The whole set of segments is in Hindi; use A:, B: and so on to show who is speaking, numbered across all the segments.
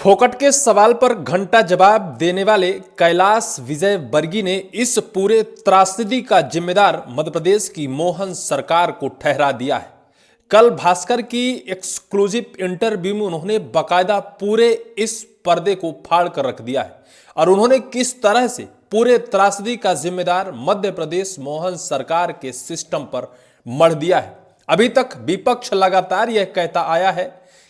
A: फोकट के सवाल पर घंटा जवाब देने वाले कैलाश विजयवर्गीय ने इस पूरे त्रासदी का जिम्मेदार मध्य प्रदेश की मोहन सरकार को ठहरा दिया है। कल भास्कर की एक्सक्लूसिव इंटरव्यू में उन्होंने बाकायदा पूरे इस पर्दे को फाड़ कर रख दिया है और उन्होंने किस तरह से पूरे त्रासदी का जिम्मेदार मध्य प्रदेश मोहन सरकार के सिस्टम पर मढ़ दिया है। अभी तक विपक्ष लगातार यह कहता आया है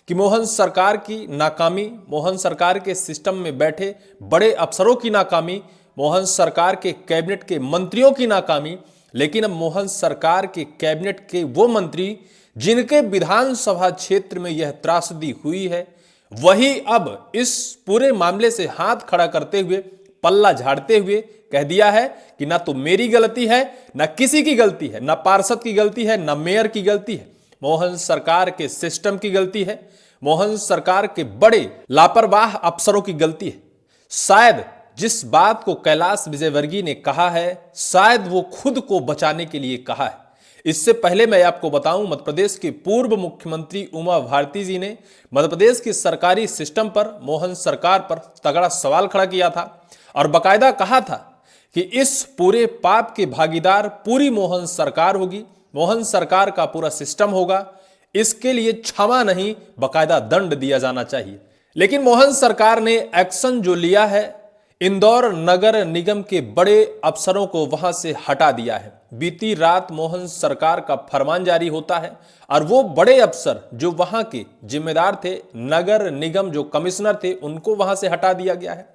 A: कि मोहन सरकार की नाकामी, मोहन सरकार के सिस्टम में बैठे बड़े अफसरों की नाकामी, मोहन सरकार के कैबिनेट के मंत्रियों की नाकामी। लेकिन अब मोहन सरकार के कैबिनेट के वो मंत्री जिनके विधानसभा क्षेत्र में यह त्रासदी हुई है, वही अब इस पूरे मामले से हाथ खड़ा करते हुए, पल्ला झाड़ते हुए कह दिया है कि ना तो मेरी गलती है, ना किसी की गलती है, ना पार्षद की गलती है, ना मेयर की गलती है, मोहन सरकार के सिस्टम की गलती है, मोहन सरकार के बड़े लापरवाह अफसरों की गलती है। शायद जिस बात को कैलाश विजयवर्गीय ने कहा है, शायद वो खुद को बचाने के लिए कहा है। इससे पहले मैं आपको बताऊं, मध्य प्रदेश के पूर्व मुख्यमंत्री उमा भारती जी ने मध्य प्रदेश के सरकारी सिस्टम पर, मोहन सरकार पर तगड़ा सवाल खड़ा किया था और बाकायदा कहा था कि इस पूरे पाप के भागीदार पूरी मोहन सरकार होगी, मोहन सरकार का पूरा सिस्टम होगा, इसके लिए क्षमा नहीं बाकायदा दंड दिया जाना चाहिए। लेकिन मोहन सरकार ने एक्शन जो लिया है, इंदौर नगर निगम के बड़े अफसरों को वहां से हटा दिया है। बीती रात मोहन सरकार का फरमान जारी होता है और वो बड़े अफसर जो वहां के जिम्मेदार थे, नगर निगम जो कमिश्नर थे, उनको वहां से हटा दिया गया है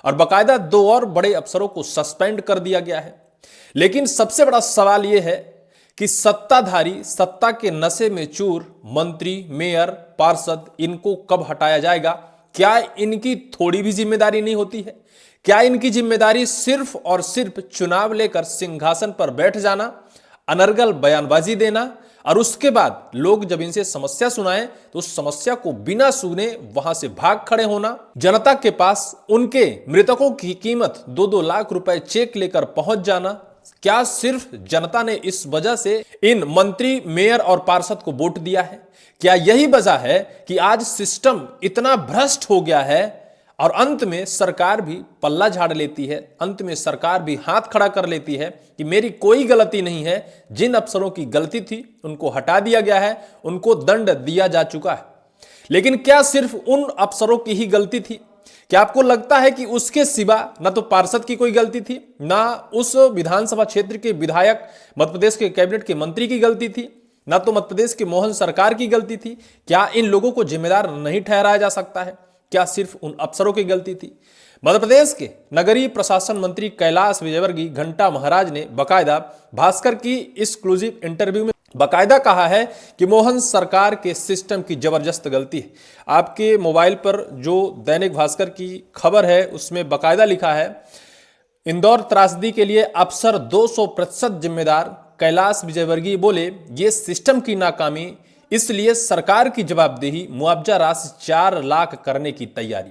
A: और बाकायदा 2 और बड़े अफसरों को सस्पेंड कर दिया गया है। लेकिन सबसे बड़ा सवाल यह है कि सत्ताधारी, सत्ता के नशे में चूर मंत्री, मेयर, पार्षद, इनको कब हटाया जाएगा? क्या इनकी थोड़ी भी जिम्मेदारी नहीं होती है? क्या इनकी जिम्मेदारी सिर्फ और सिर्फ चुनाव लेकर सिंहासन पर बैठ जाना, अनर्गल बयानबाजी देना और उसके बाद लोग जब इनसे समस्या सुनाएं तो उस समस्या को बिना सुने वहां से भाग खड़े होना, जनता के पास उनके मृतकों की कीमत 2-2 लाख रुपए चेक लेकर पहुंच जाना? क्या सिर्फ जनता ने इस वजह से इन मंत्री, मेयर और पार्षद को वोट दिया है? क्या यही वजह है कि आज सिस्टम इतना भ्रष्ट हो गया है और अंत में सरकार भी पल्ला झाड़ लेती है, अंत में सरकार भी हाथ खड़ा कर लेती है कि मेरी कोई गलती नहीं है, जिन अफसरों की गलती थी उनको हटा दिया गया है, उनको दंड दिया जा चुका है। लेकिन क्या सिर्फ उन अफसरों की ही गलती थी? क्या आपको लगता है कि उसके सिवा ना तो पार्षद की कोई गलती थी, ना उस विधानसभा क्षेत्र के विधायक, मध्य प्रदेश के कैबिनेट के मंत्री की गलती थी, ना तो मध्य प्रदेश के मोहन सरकार की गलती थी? क्या इन लोगों को जिम्मेदार नहीं ठहराया जा सकता है? क्या सिर्फ उन अफसरों की गलती थी? मध्य प्रदेश के नगरीय प्रशासन मंत्री कैलाश विजयवर्गीय घंटा महाराज ने बाकायदा भास्कर की एक्सक्लूसिव इंटरव्यू में बाकायदा कहा है कि मोहन सरकार के सिस्टम की जबरदस्त गलती है। आपके मोबाइल पर जो दैनिक भास्कर की खबर है उसमें बाकायदा लिखा है, इंदौर त्रासदी के लिए अफसर 200% जिम्मेदार। कैलाश विजयवर्गीय बोले, ये सिस्टम की नाकामी, इसलिए सरकार की जवाबदेही, मुआवजा राशि 4 लाख करने की तैयारी।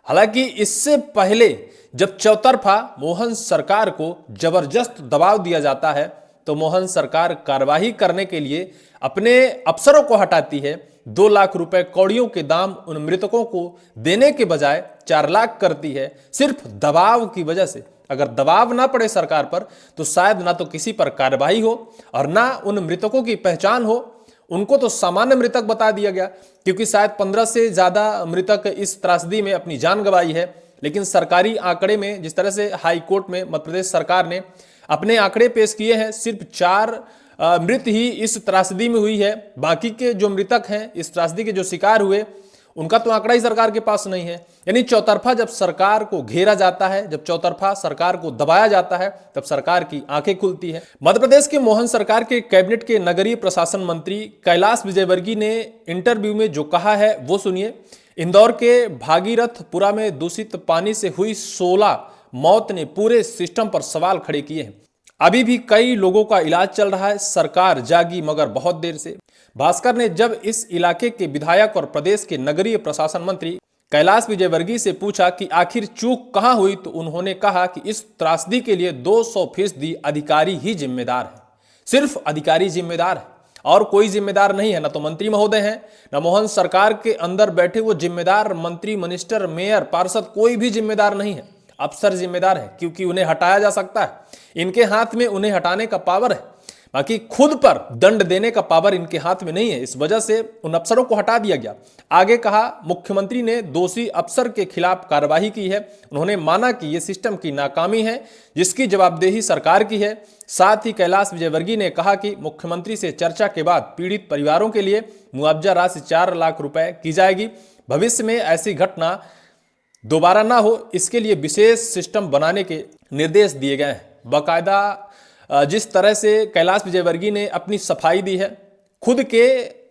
A: हालांकि इससे पहले जब चौतरफा मोहन सरकार को जबरदस्त दबाव दिया जाता है तो मोहन सरकार कार्रवाई करने के लिए अपने अफसरों को हटाती है। 2 लाख रुपए कौड़ियों के दाम उन मृतकों को देने के बजाय 4 लाख करती है, सिर्फ दबाव की वजह से। अगर दबाव ना पड़े सरकार पर तो शायद ना तो किसी पर कार्रवाई हो और ना उन मृतकों की पहचान हो। उनको तो सामान्य मृतक बता दिया गया क्योंकि शायद 15 से ज्यादा मृतक इस त्रासदी में अपनी जान गंवाई है। लेकिन सरकारी आंकड़े में जिस तरह से हाई कोर्ट में मध्य प्रदेश सरकार ने अपने आंकड़े पेश किए हैं, सिर्फ 4 मृत ही इस त्रासदी में हुई है। बाकी के जो मृतक हैं, इस त्रासदी के जो शिकार हुए, उनका तो आंकड़ा ही सरकार के पास नहीं है। यानी चौतरफा जब सरकार को घेरा जाता है, जब चौतरफा सरकार को दबाया जाता है, तब सरकार की आंखें खुलती है। मध्य प्रदेश के मोहन सरकार के कैबिनेट के नगरीय प्रशासन मंत्री कैलाश विजयवर्गीय ने इंटरव्यू में जो कहा है वो सुनिए। इंदौर के भागीरथपुरा में दूषित पानी से हुई 16 मौत ने पूरे सिस्टम पर सवाल खड़े किए हैं। अभी भी कई लोगों का इलाज चल रहा है, सरकार जागी मगर बहुत देर से। भास्कर ने जब इस इलाके के विधायक और प्रदेश के नगरीय प्रशासन मंत्री कैलाश विजयवर्गीय से पूछा कि आखिर चूक कहां हुई तो उन्होंने कहा कि इस त्रासदी के लिए 200% अधिकारी ही जिम्मेदार है, सिर्फ अधिकारी जिम्मेदार है और कोई जिम्मेदार नहीं है, ना तो मंत्री महोदय हैं, ना मोहन सरकार के अंदर बैठे वो जिम्मेदार मंत्री, मिनिस्टर, मेयर, पार्षद, कोई भी जिम्मेदार नहीं है। अफसर जिम्मेदार है, क्योंकि उन्हें हटाया जा सकता है, इनके हाथ में उन्हें हटाने का पावर है, बाकी खुद पर दंड देने का पावर इनके हाथ में नहीं है। इस वजह से उन अफसरों को हटा दिया गया। आगे कहा, मुख्यमंत्री ने दोषी अफसर के खिलाफ कार्रवाई की है। उन्होंने माना कि यह सिस्टम की नाकामी है, जिसकी जवाबदेही सरकार की है। साथ ही कैलाश विजयवर्गीय ने कहा कि मुख्यमंत्री से चर्चा के बाद पीड़ित परिवारों के लिए मुआवजा राशि 4 लाख रुपए की जाएगी। भविष्य में ऐसी घटना दोबारा ना हो, इसके लिए विशेष सिस्टम बनाने के निर्देश दिए गए हैं। बाकायदा जिस तरह से कैलाश विजयवर्गीय ने अपनी सफाई दी है, खुद के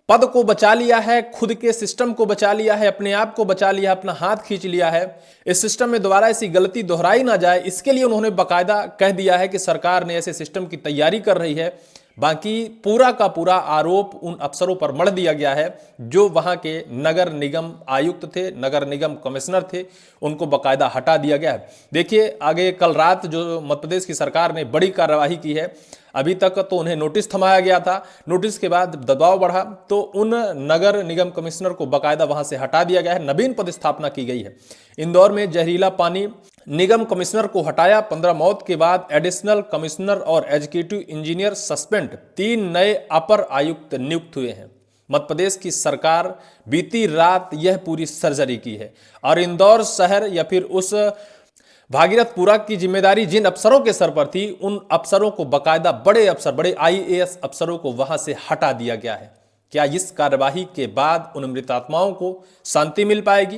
A: पद को बचा लिया है, खुद के सिस्टम को बचा लिया है, अपने आप को बचा लिया है, अपना हाथ खींच लिया है, इस सिस्टम में दोबारा ऐसी गलती दोहराई ना जाए, इसके लिए उन्होंने बाकायदा कह दिया है कि सरकार ने ऐसे सिस्टम की तैयारी कर रही है। बाकी पूरा का पूरा आरोप उन अफसरों पर मढ़ दिया गया है जो वहां के नगर निगम आयुक्त थे, नगर निगम कमिश्नर थे, उनको बाकायदा हटा दिया गया है। देखिए आगे, कल रात जो मध्य प्रदेश की सरकार ने बड़ी कार्रवाई की है, अभी तक तो उन्हें नोटिस थमाया गया था, नोटिस के बाद दबाव बढ़ा तो उन नगर निगम कमिश्नर को बाकायदा वहां से हटा दिया गया है, नवीन पदस्थापना की गई है। इंदौर में जहरीला पानी निगम कमिश्नर को हटाया, 15 मौत के बाद एडिशनल कमिश्नर और एग्जीक्यूटिव इंजीनियर सस्पेंड, 3 नए अपर आयुक्त नियुक्त हुए हैं। मध्य प्रदेश की सरकार बीती रात यह पूरी सर्जरी की है और इंदौर शहर या फिर उस भागीरथपुरा की जिम्मेदारी जिन अफसरों के सर पर थी, उन अफसरों को बाकायदा बड़े अफसर, बड़े IAS अफसरों को वहां से हटा दिया गया है। क्या इस कार्यवाही के बाद उन मृतात्माओं को शांति मिल पाएगी?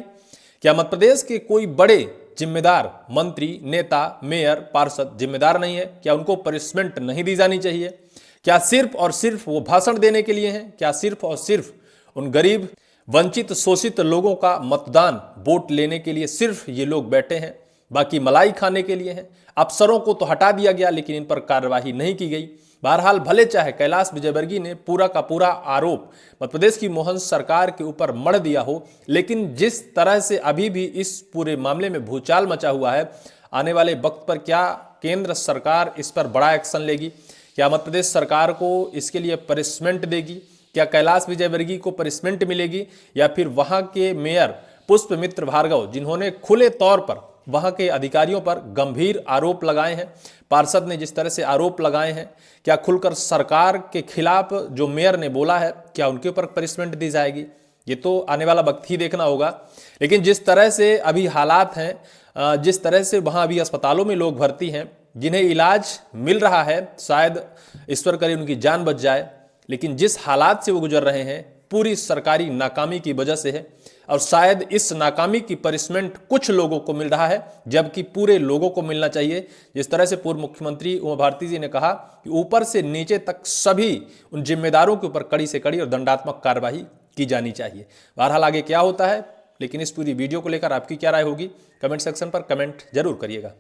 A: क्या मध्य प्रदेश के कोई बड़े जिम्मेदार मंत्री, नेता, मेयर, पार्षद जिम्मेदार नहीं है? क्या उनको पनिशमेंट नहीं दी जानी चाहिए? क्या सिर्फ और सिर्फ वो भाषण देने के लिए हैं? क्या सिर्फ और सिर्फ उन गरीब, वंचित, शोषित लोगों का मतदान, वोट लेने के लिए सिर्फ ये लोग बैठे हैं, बाकी मलाई खाने के लिए हैं? अफसरों को तो हटा दिया गया, लेकिन इन पर कार्रवाई नहीं की गई। बहरहाल, भले चाहे कैलाश विजयवर्गीय ने पूरा का पूरा आरोप मध्य प्रदेश की मोहन सरकार के ऊपर मढ़ दिया हो, लेकिन जिस तरह से अभी भी इस पूरे मामले में भूचाल मचा हुआ है, आने वाले वक्त पर क्या केंद्र सरकार इस पर बड़ा एक्शन लेगी? क्या मध्य प्रदेश सरकार को इसके लिए पनिशमेंट देगी? क्या कैलाश विजयवर्गीय को पनिशमेंट मिलेगी, या फिर वहां के मेयर पुष्पमित्र भार्गव, जिन्होंने खुले तौर पर वहां के अधिकारियों पर गंभीर आरोप लगाए हैं, पार्षद ने जिस तरह से आरोप लगाए हैं, क्या खुलकर सरकार के खिलाफ जो मेयर ने बोला है, क्या उनके ऊपर पनिशमेंट दी जाएगी? ये तो आने वाला वक्त ही देखना होगा। लेकिन जिस तरह से अभी हालात हैं, जिस तरह से वहां अभी अस्पतालों में लोग भर्ती हैं, जिन्हें इलाज मिल रहा है, शायद ईश्वर करे उनकी जान बच जाए, लेकिन जिस हालात से वो गुजर रहे हैं पूरी सरकारी नाकामी की वजह से है, और शायद इस नाकामी की पनिशमेंट कुछ लोगों को मिल रहा है, जबकि पूरे लोगों को मिलना चाहिए। जिस तरह से पूर्व मुख्यमंत्री उमा भारती जी ने कहा कि ऊपर से नीचे तक सभी उन जिम्मेदारों के ऊपर कड़ी से कड़ी और दंडात्मक कार्रवाई की जानी चाहिए। बहरहाल आगे क्या होता है, लेकिन इस पूरी वीडियो को लेकर आपकी क्या राय होगी, कमेंट सेक्शन पर कमेंट जरूर करिएगा।